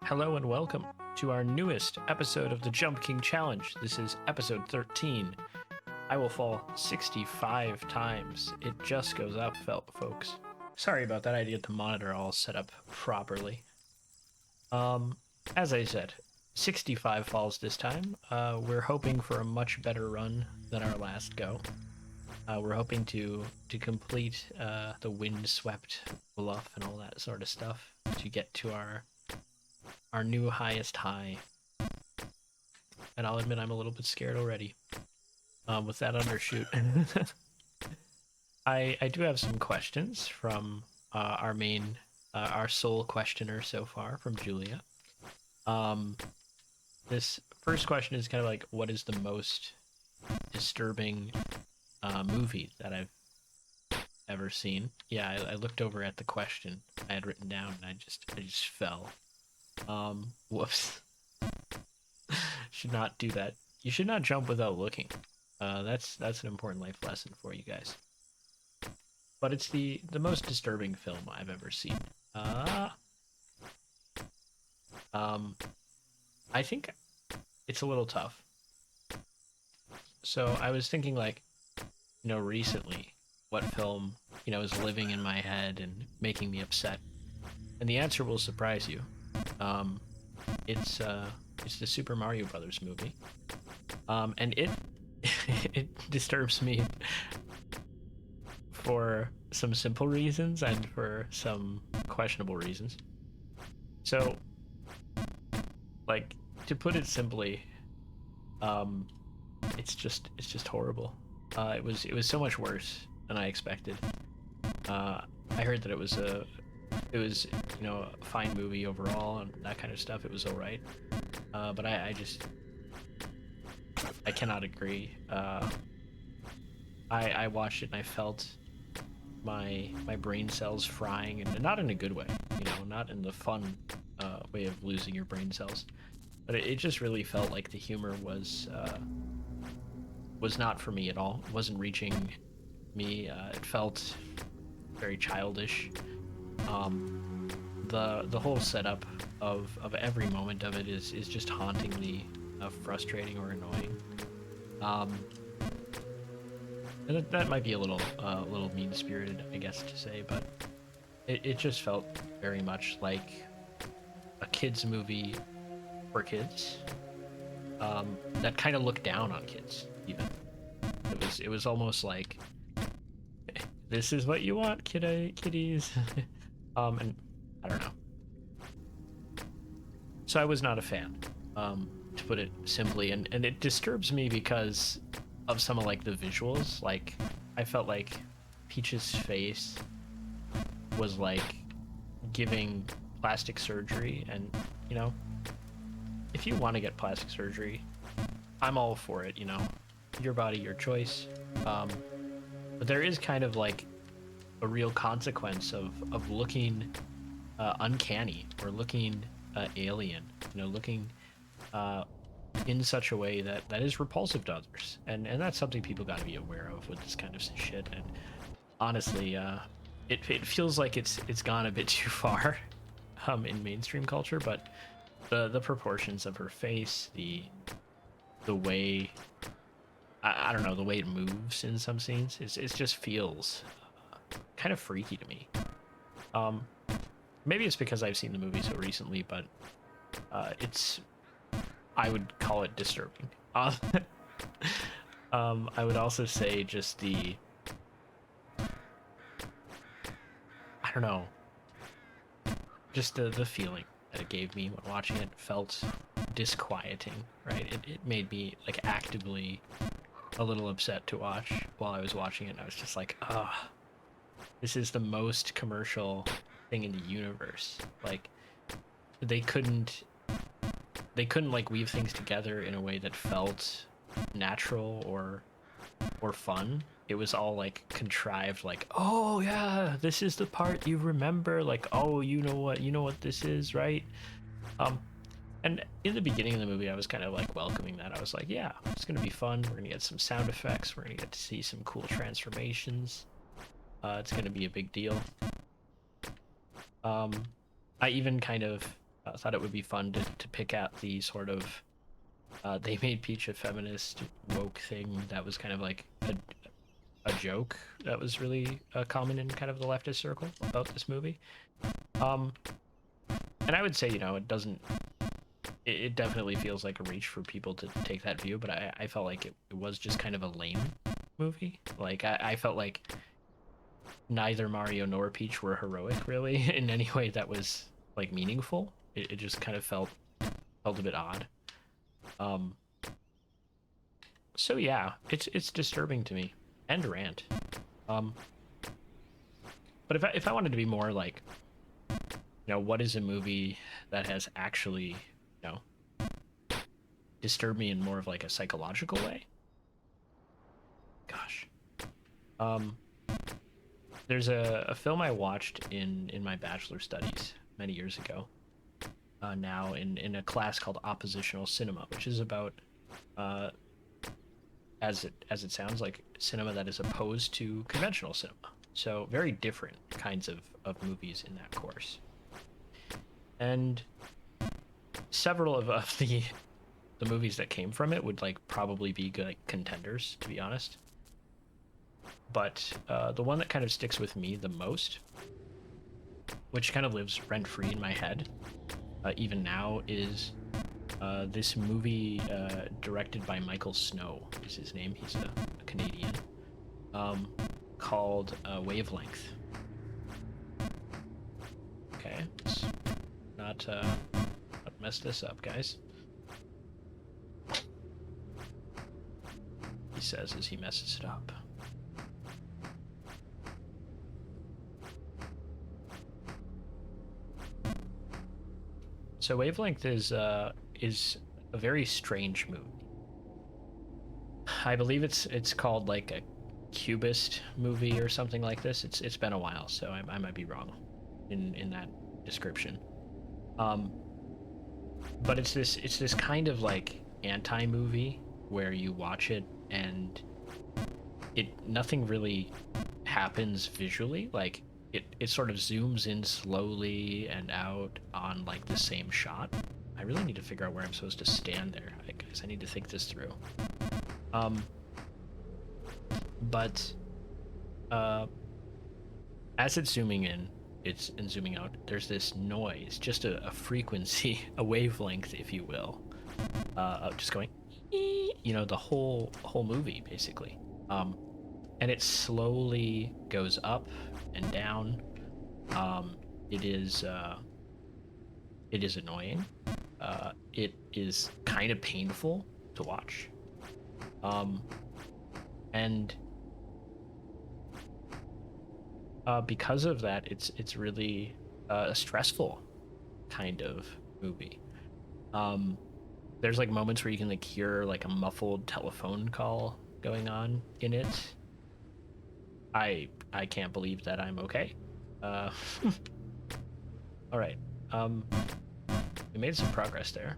Hello and welcome to our newest episode of the Jump King Challenge. This is episode 13. I will fall 65 times. It just goes up, folks. Sorry about that. I had to get the monitor all set up properly. As I said, 65 falls this time. We're hoping for a much better run than our last go. We're hoping to complete the windswept bluff and all that sort of stuff to get to our new highest high. And I'll admit I'm a little bit scared already with that undershoot. I do have some questions from our sole questioner so far, from Julia. This first question is kind of like, what is the most disturbing movie that I've ever seen? Yeah, I looked over at the question I had written down and I just fell. Whoops. Should not do that. You should not jump without looking. That's an important life lesson for you guys. But it's the most disturbing film I've ever seen. I think it's a little tough. So I was thinking, like, recently, what film, is living in my head and making me upset. And the answer will surprise you. It's the Super Mario Brothers movie. And it it disturbs me for some simple reasons and for some questionable reasons. So, like, to put it simply, it's just horrible. It was so much worse than I expected. I heard that it was a fine movie overall and that kind of stuff. It was all right. But I cannot agree. I watched it and I felt my brain cells frying, and not in a good way, not in the fun way of losing your brain cells. But it just really felt like the humor was not for me at all. It wasn't reaching me. It felt very childish. The whole setup of every moment of it is just hauntingly frustrating or annoying. And that might be a little mean-spirited, I guess, to say, but it just felt very much like a kids movie for kids, that kind of looked down on kids. Even it was almost like, this is what you want, kiddies. And I don't know. So I was not a fan, to put it simply, and it disturbs me because of some of, like, the visuals. Like, I felt like Peach's face was like giving plastic surgery, and if you want to get plastic surgery, I'm all for it. Your body, your choice. But there is kind of like a real consequence of looking uncanny or looking alien, looking in such a way that is repulsive to others, and that's something people got to be aware of with this kind of shit. And honestly, it feels like it's gone a bit too far in mainstream culture. But the proportions of her face, the way, I don't know, the way it moves in some scenes, it just feels kind of freaky to me. Maybe it's because I've seen the movie so recently, but I would call it disturbing. I would also say just I don't know, just the feeling that it gave me when watching it felt disquieting, right? It made me, like, actively a little upset to watch while I was watching it. And I was just like, this is the most commercial thing in the universe. Like, they couldn't like weave things together in a way that felt natural or fun. It was all like contrived, like, oh yeah, this is the part you remember, like, oh, you know what this is, right? And in the beginning of the movie, I was kind of like welcoming that. I was like, yeah, it's gonna be fun. We're gonna get some sound effects. We're gonna get to see some cool transformations. It's gonna be a big deal. I even kind of I thought it would be fun to pick at the sort of they made Peach a feminist woke thing that was kind of like a joke that was really common in kind of the leftist circle about this movie. Um, and I would say, you know, it doesn't. It definitely feels like a reach for people to take that view, but I felt like it was just kind of a lame movie. Like I felt like neither Mario nor Peach were heroic really in any way that was like meaningful. It just kind of felt a bit odd. Um, so yeah, it's disturbing to me and a rant. Um, but if I wanted to be more like, you know, what is a movie that has actually, you know, disturbed me in more of like a psychological way? Gosh. Um, there's a film I watched in my bachelor studies many years ago. Now in a class called oppositional cinema, which is about uh, as it sounds like cinema that is opposed to conventional cinema. So very different kinds of movies in that course. And several of the movies that came from it would like probably be good like, contenders, to be honest. But the one that kind of sticks with me the most, which kind of lives rent free in my head, even now, is this movie directed by Michael Snow is his name. He's a Canadian. Called Wavelength. Okay, let's not mess this up, guys. He says as he messes it up. So Wavelength is a very strange movie. I believe it's called like a cubist movie or something like this. It's been a while, so I might be wrong in that description. But it's this kind of like anti-movie where you watch it and nothing really happens visually. Like it sort of zooms in slowly and out on like the same shot. I really need to figure out where I'm supposed to stand there. Guys, I need to think this through. But as it's zooming in, it's and zooming out, there's this noise, just a frequency, a wavelength, if you will, of just going, you know, the whole movie basically. And it slowly goes up and down. It is annoying. It is kind of painful to watch. And because of that, it's really a stressful kind of movie. There's like moments where you can like hear like a muffled telephone call going on in it. I can't believe that I'm okay. All right. We made some progress there.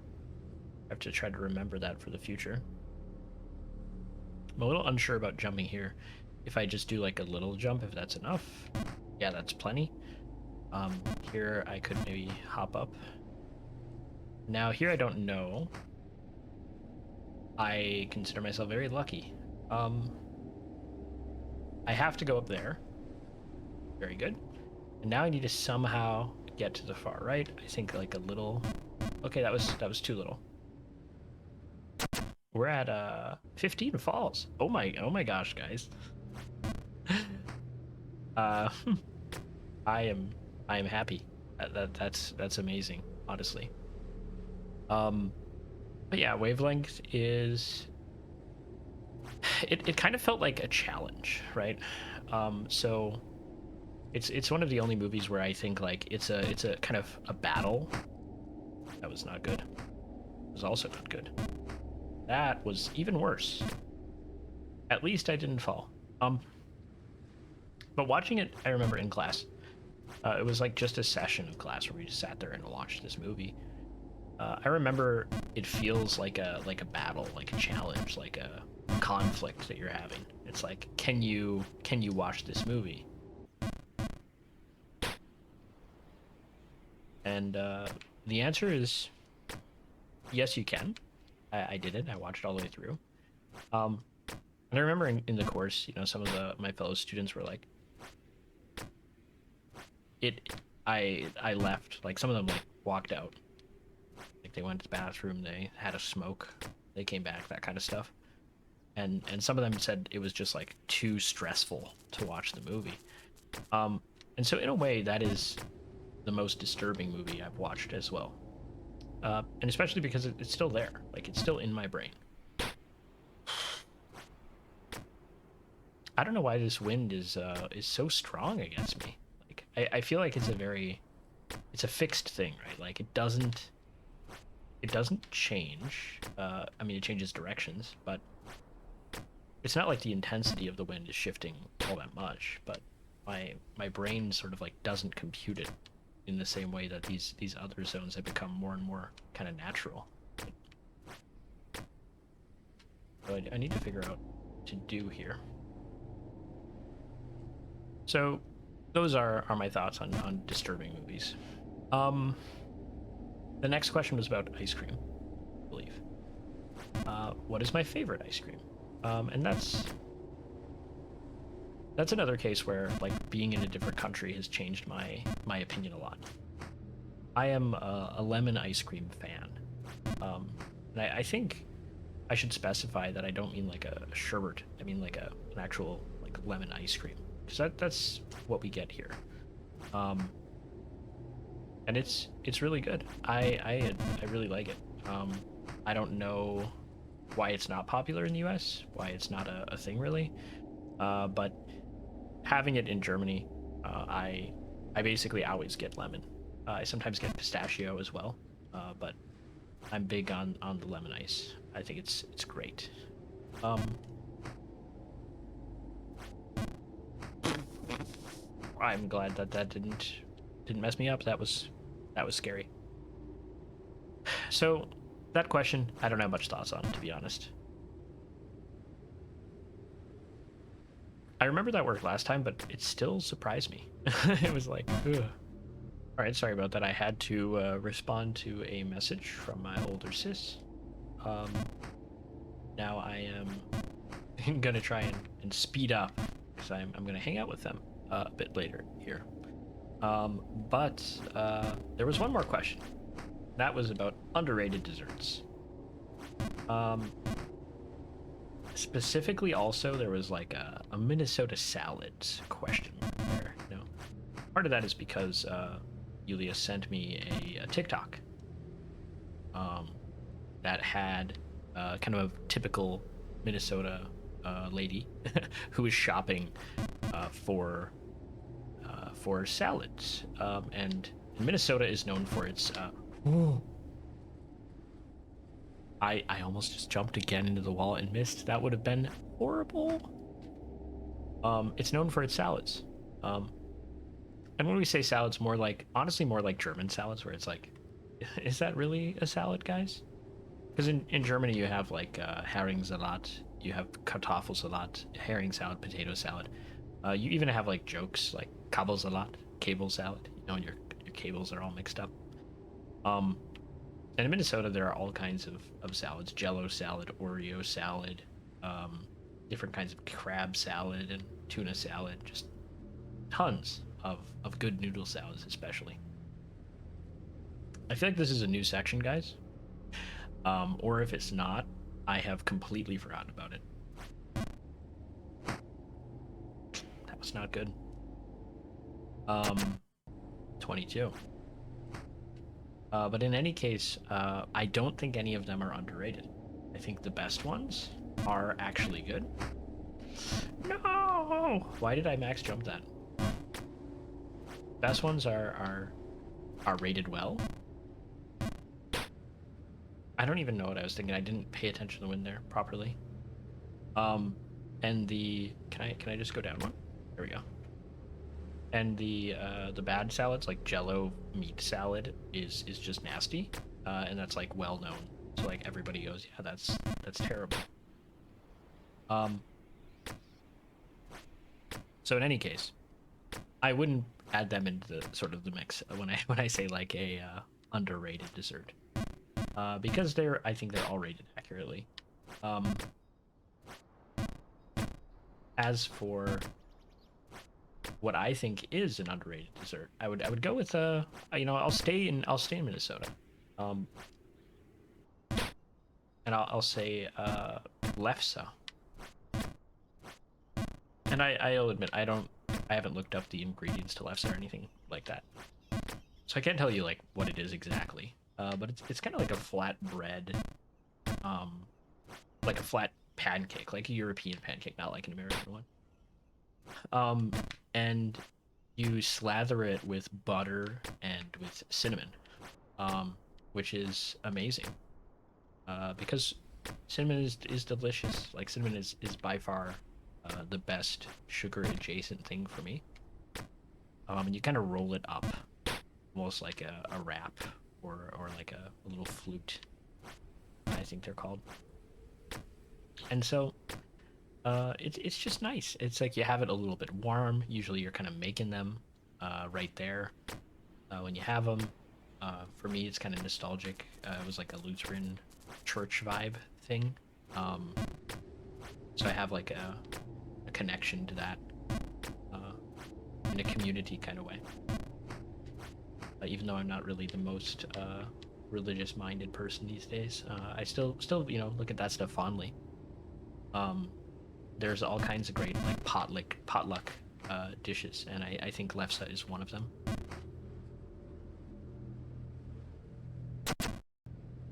I have to try to remember that for the future. I'm a little unsure about jumping here. If I just do like a little jump, if that's enough. Yeah, that's plenty. Here I could maybe hop up. Now here I don't know. I consider myself very lucky. I have to go up there. Very good. And now I need to somehow get to the far right. I think like a little. Okay, that was too little. We're at 15 falls. Oh my gosh, guys. I am happy. That's amazing, honestly. But yeah, Wavelength is it kind of felt like a challenge, right? So it's one of the only movies where I think like it's a kind of a battle. That was not good. It was also not good. That was even worse. At least I didn't fall. But watching it, I remember in class, it was like just a session of class where we just sat there and watched this movie. I remember it feels like a battle, like a challenge, like a conflict that you're having. It's like, can you watch this movie? And The answer is yes, you can. I did it. I watched all the way through. Um, and I remember in the course, some of my fellow students were like, it. I left. Like some of them like walked out. Like they went to the bathroom. They had a smoke. They came back. That kind of stuff. And some of them said it was just like too stressful to watch the movie. And so in a way, that is the most disturbing movie I've watched as well. And especially because it's still there. Like it's still in my brain. I don't know why this wind is so strong against me. Like I feel like it's a fixed thing, right? Like it doesn't change. I mean, it changes directions, but it's not like the intensity of the wind is shifting all that much. But my brain sort of like doesn't compute it in the same way that these other zones have become more and more kind of natural. So I need to figure out what to do here. So those are my thoughts on disturbing movies. The next question was about ice cream, I believe. What is my favorite ice cream? And that's another case where like being in a different country has changed my opinion a lot. I am a lemon ice cream fan. And I think I should specify that I don't mean like a sherbet. I mean like an actual like lemon ice cream, because that's what we get here. And it's really good. I really like it. I don't know why it's not popular in the U.S., why it's not a thing really, but having it in Germany, I basically always get lemon. I sometimes get pistachio as well, but I'm big on the lemon ice. I think it's great. I'm glad that didn't mess me up. That was scary. So that question, I don't have much thoughts on, to be honest. I remember that worked last time, but it still surprised me. It was like, ugh. All right, sorry about that. I had to respond to a message from my older sis. Now I am gonna try and speed up because I'm gonna hang out with them a bit later here. But there was one more question. That was about underrated desserts. Specifically, also there was like a Minnesota salads question there. Part of that is because Yulia sent me a TikTok that had kind of a typical Minnesota lady who was shopping for salads, and Minnesota is known for its. I almost just jumped again into the wall and missed. That would have been horrible. It's known for its salads. And when we say salads, honestly more like German salads, where it's like, is that really a salad, guys? Because in Germany you have like Heringssalat, you have Kartoffelsalat, herring salad, potato salad. You even have like jokes like Kabelsalat, cable salad. Your cables are all mixed up. And in Minnesota there are all kinds of salads: Jello salad, Oreo salad, different kinds of crab salad and tuna salad. Just tons of good noodle salads, especially. I feel like this is a new section, guys. Or if it's not, I have completely forgotten about it. That was not good. 22. But in any case, I don't think any of them are underrated. I think the best ones are actually good. No! Why did I max jump that? Best ones are rated well. I don't even know what I was thinking. I didn't pay attention to the wind there properly. And the can I just go down one? There we go. And the bad salads, like Jello meat salad, is just nasty, and that's like well known. So like everybody goes, yeah, that's terrible. So in any case, I wouldn't add them into the sort of the mix when I say like underrated dessert. Because I think they're all rated accurately. As for what I think is an underrated dessert, I would go with I'll stay in Minnesota, and I'll say lefse. And I'll admit I haven't looked up the ingredients to lefse or anything like that, so I can't tell you like what it is exactly. But it's kind of like a flat bread, like a flat pancake, like a European pancake, not like an American one. And you slather it with butter and with cinnamon, which is amazing. Because cinnamon is delicious. Like cinnamon is by far the best sugar adjacent thing for me. And you kind of roll it up, almost like a wrap or like a little flute, I think they're called. And so it's just nice. It's like you have it a little bit warm. Usually you're kind of making them right there when you have them. For me, it's kind of nostalgic. It was like a Lutheran church vibe thing. So I have like a connection to that in a community kind of way. Even though I'm not really the most religious-minded person these days, I still look at that stuff fondly. There's all kinds of great like potluck dishes, and I think lefse is one of them.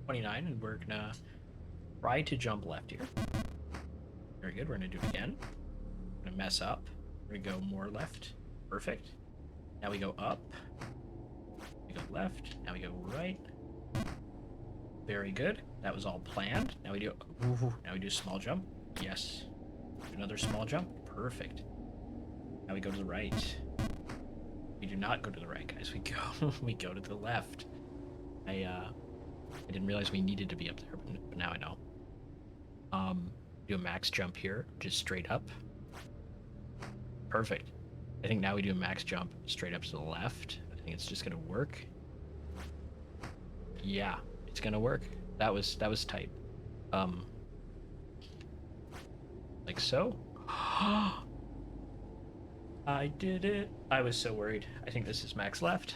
29, and we're gonna try to jump left here. Very good. We're gonna do it again. We're gonna mess up. We're gonna go more left. Perfect. Now we go up. We go left. Now we go right. Very good. That was all planned. Now we do a small jump. Yes. Another small jump. Perfect. Now we go to the right. We do not go to the right, guys. We go to the left. I didn't realize we needed to be up there, but now I know. Do a max jump here, just straight up. Perfect. I think now we do a max jump straight up to the left. I think it's just gonna work. Yeah, it's gonna work. That was tight. Like so. I did it. I was so worried. I think this is max left.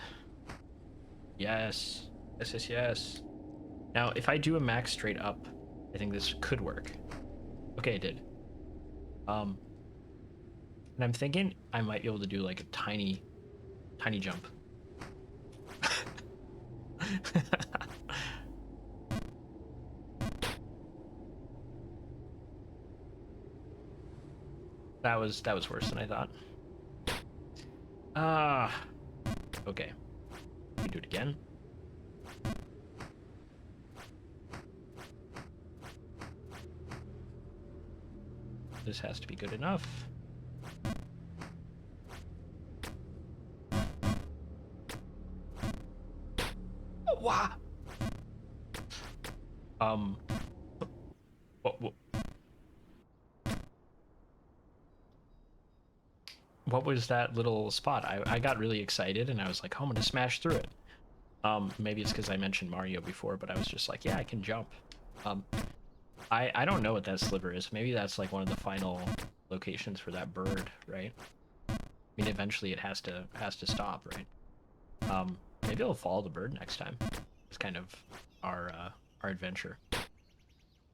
Yes. Yes. Now, if I do a max straight up, I think this could work. Okay, it did. And I'm thinking I might be able to do like a tiny jump. That was worse than I thought. Okay. We do it again. This has to be good enough. Oh, wow. What was that little spot? I got really excited and I was like, oh, I'm gonna smash through it. Maybe it's because I mentioned Mario before, but I was just like, yeah, I can jump. I don't know what that sliver is. Maybe that's like one of the final locations for that bird, right? I mean, eventually it has to stop, right? Maybe I'll follow the bird next time. It's kind of our adventure.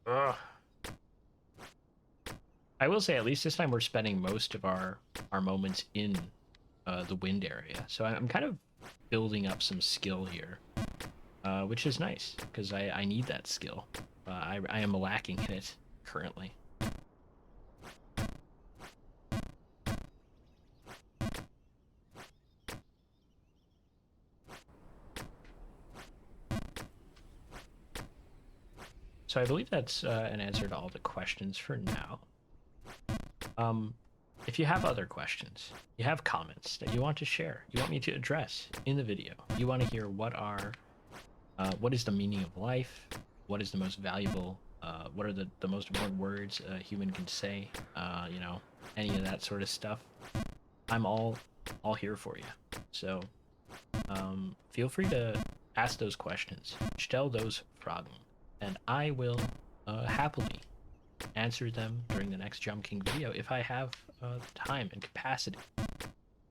Ugh. I will say, at least this time we're spending most of our moments in the wind area, so I'm kind of building up some skill here, which is nice because I need that skill. I am lacking in it currently. So I believe that's an answer to all the questions for now. If you have other questions, you have comments that you want to share, you want me to address in the video, you want to hear what is the meaning of life, what is the most valuable, what are the most important words a human can say, you know, any of that sort of stuff, I'm all here for you. So feel free to ask those questions, stell those Fragen, and I will happily answer them during the next Jump King video if I have time and capacity,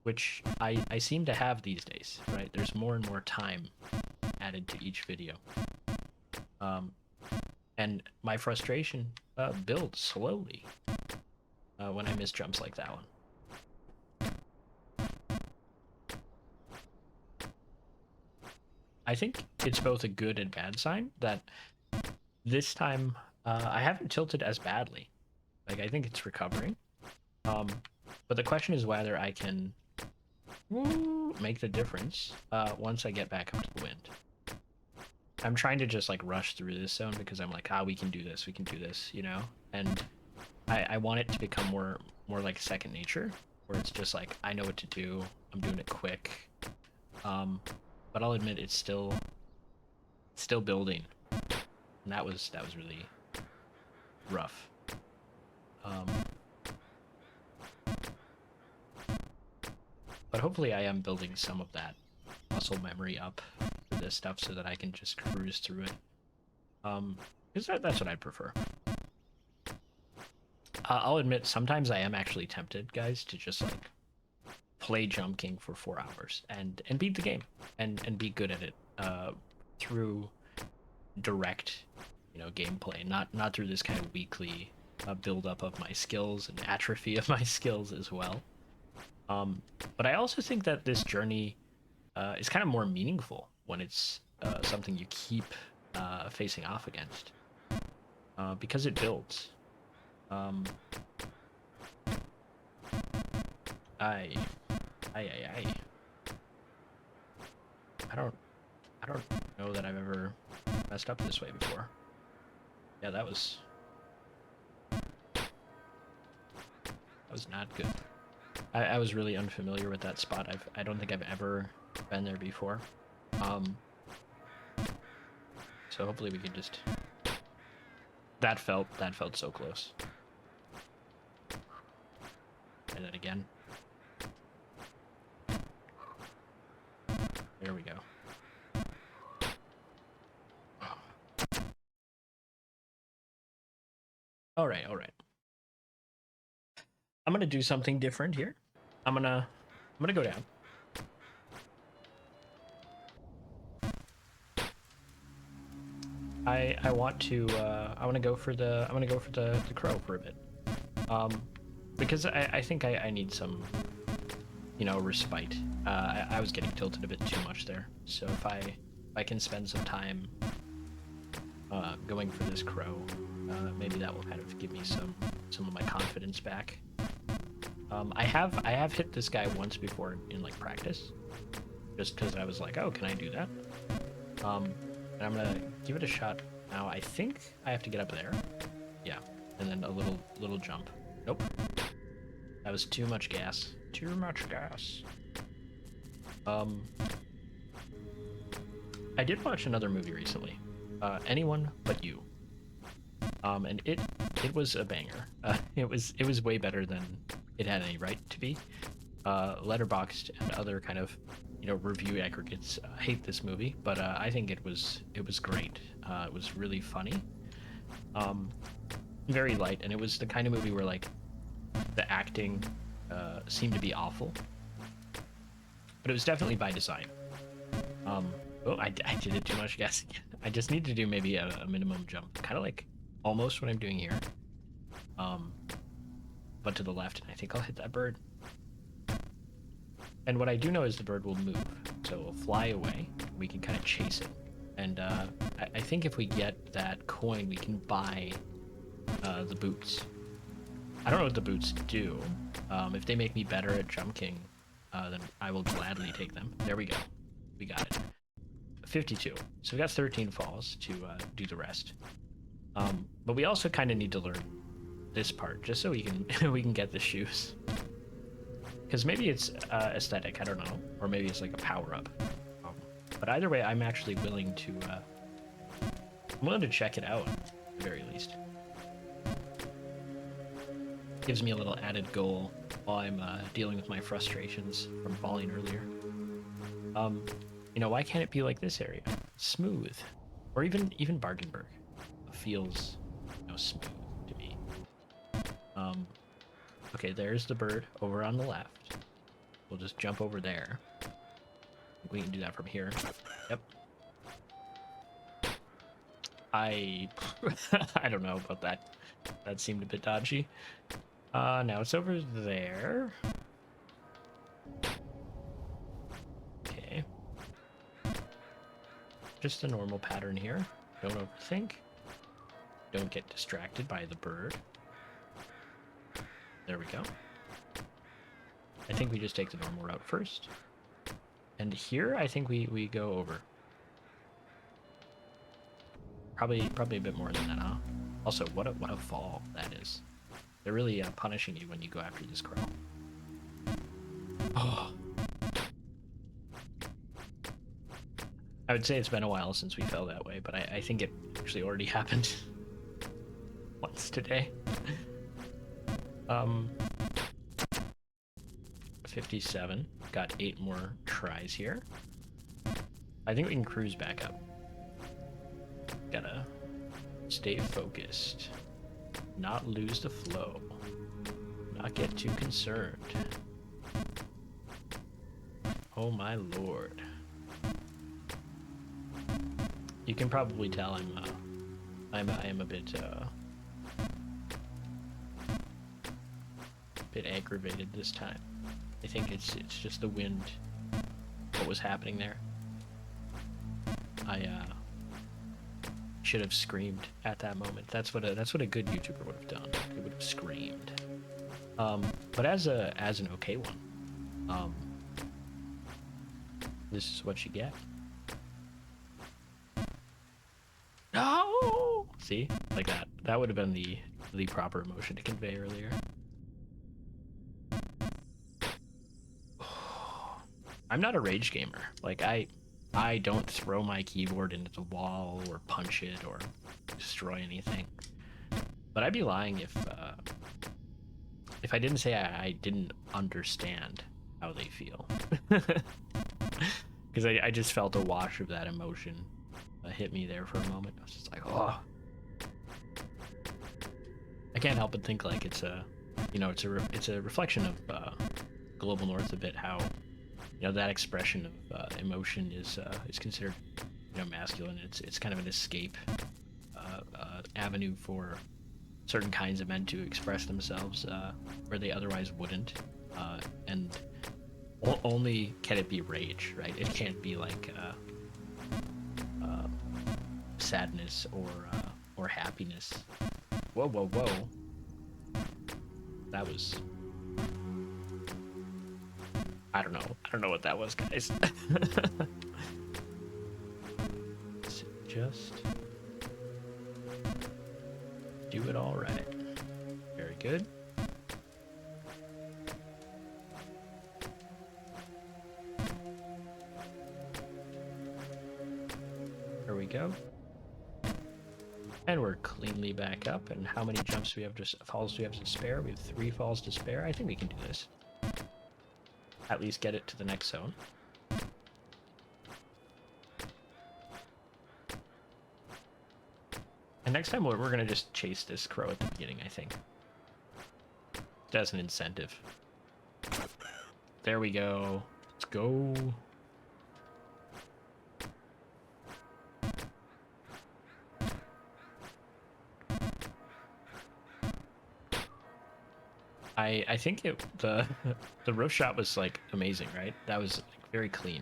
which I seem to have these days, right? There's more and more time added to each video. And my frustration builds slowly when I miss jumps like that one. I think it's both a good and bad sign that this time I haven't tilted as badly. Like, I think it's recovering. But the question is whether I can make the difference once I get back up to the wind. I'm trying to just like rush through this zone because I'm like, we can do this, you know? And I want it to become more like second nature, where it's just like, I know what to do, I'm doing it quick. But I'll admit it's still building. And that was really rough. But hopefully I am building some of that muscle memory up for this stuff so that I can just cruise through it. Because that's what I prefer. I'll admit sometimes I am actually tempted, guys, to just like play Jump King for 4 hours and beat the game and be good at it through direct, you know, gameplay, not through this kind of weekly build up of my skills and atrophy of my skills as well. But I also think that this journey is kind of more meaningful when it's something you keep facing off against, because it builds. I don't know that I've ever messed up this way before. Yeah, that was not good. I was really unfamiliar with that spot. I don't think I've ever been there before. So hopefully we can just... That felt so close. And then again. There we go. All right. I'm gonna do something different here. I'm gonna go down. I want to go for the crow for a bit. Because I think I need some, you know, respite. I was getting tilted a bit too much there. So if I can spend some time going for this crow, maybe that will kind of give me some of my confidence back. I have hit this guy once before in like practice, just because I was like, oh, can I do that? And I'm gonna give it a shot now. I think I have to get up there. Yeah, and then a little jump. Nope. That was too much gas. Too much gas. I did watch another movie recently. Anyone But You. And it was a banger. It was way better than it had any right to be. Letterboxd and other kind of, you know, review aggregates hate this movie, but I think it was great. It was really funny, very light, and it was the kind of movie where like the acting seemed to be awful, but it was definitely by design. Oh, I did it too much, guys. I just need to do maybe a minimum jump, kind of like almost what I'm doing here, but to the left, and I think I'll hit that bird. And what I do know is the bird will move, so it will fly away. We can kind of chase it, and I think if we get that coin, we can buy the boots. I don't know what the boots do. If they make me better at Jump King, then I will gladly take them. There we go. We got it. 52. So we got 13 falls to do the rest. But we also kind of need to learn this part just so we can get the shoes. Because maybe it's aesthetic, I don't know, or maybe it's like a power up. But either way, I'm actually willing to check it out at the very least. Gives me a little added goal while I'm dealing with my frustrations from falling earlier. You know, why can't it be like this area? Smooth. Or even Bargenberg feels, you know, smooth to me. Okay, there's the bird over on the left. We'll just jump over there. We can do that from here. Yep. I don't know about that. That seemed a bit dodgy. Now it's over there. Okay. Just a normal pattern here. Don't overthink. Don't get distracted by the bird. There we go. I think we just take the normal route first. And here, I think we go over. Probably a bit more than that, huh? Also, what a fall that is. They're really punishing you when you go after this crow. Oh. I would say it's been a while since we fell that way, but I think it actually already happened once today. 57. Got 8 more tries here. I think we can cruise back up. Gotta stay focused. Not lose the flow. Not get too concerned. Oh my lord. You can probably tell I am a bit aggravated this time. I think it's just the wind. What was happening there? I should have screamed at that moment. That's what a good YouTuber would have done. They would have screamed. But as an okay one, this is what you get. No! See? Like that. That would have been the proper emotion to convey earlier. I'm not a rage gamer. Like I don't throw my keyboard into the wall or punch it or destroy anything. But I'd be lying if I didn't say I didn't understand how they feel. Because I just felt a wash of that emotion hit me there for a moment. I was just like, oh. I can't help but think like it's a, you know, it's a reflection of Global North a bit, how, you know, that expression of emotion is considered, you know, masculine. It's kind of an escape avenue for certain kinds of men to express themselves where they otherwise wouldn't, and only can it be rage, right? It can't be like sadness or happiness. Whoa! That was. I don't know what that was, guys. Just do it all right. Very good. There we go. And we're cleanly back up. And how many jumps do we have falls do we have to spare? We have 3 falls to spare. I think we can do this. At least get it to the next zone. And next time we're gonna just chase this crow at the beginning, I think. As an incentive. There we go. Let's go. I think the roof shot was like amazing, right? That was like very clean.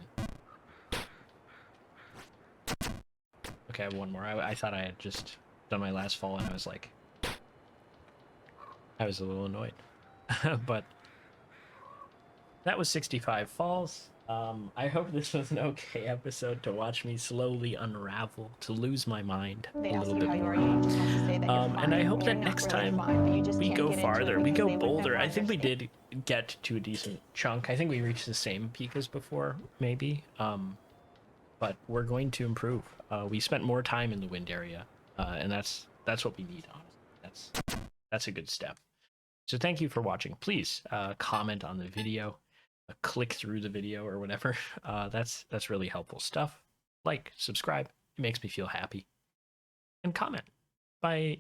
Okay, I have one more. I thought I had just done my last fall and I was like, I was a little annoyed. But that was 65 falls. I hope this was an okay episode to watch me slowly unravel, to lose my mind a little bit more. And I hope that next time we go farther, we go bolder. I think we did get to a decent chunk. I think we reached the same peak as before, maybe. But we're going to improve. We spent more time in the wind area, and that's what we need, honestly. That's a good step. So thank you for watching. Please comment on the video. click through the video or whatever. That's really helpful stuff. Like, subscribe, it makes me feel happy, and comment. By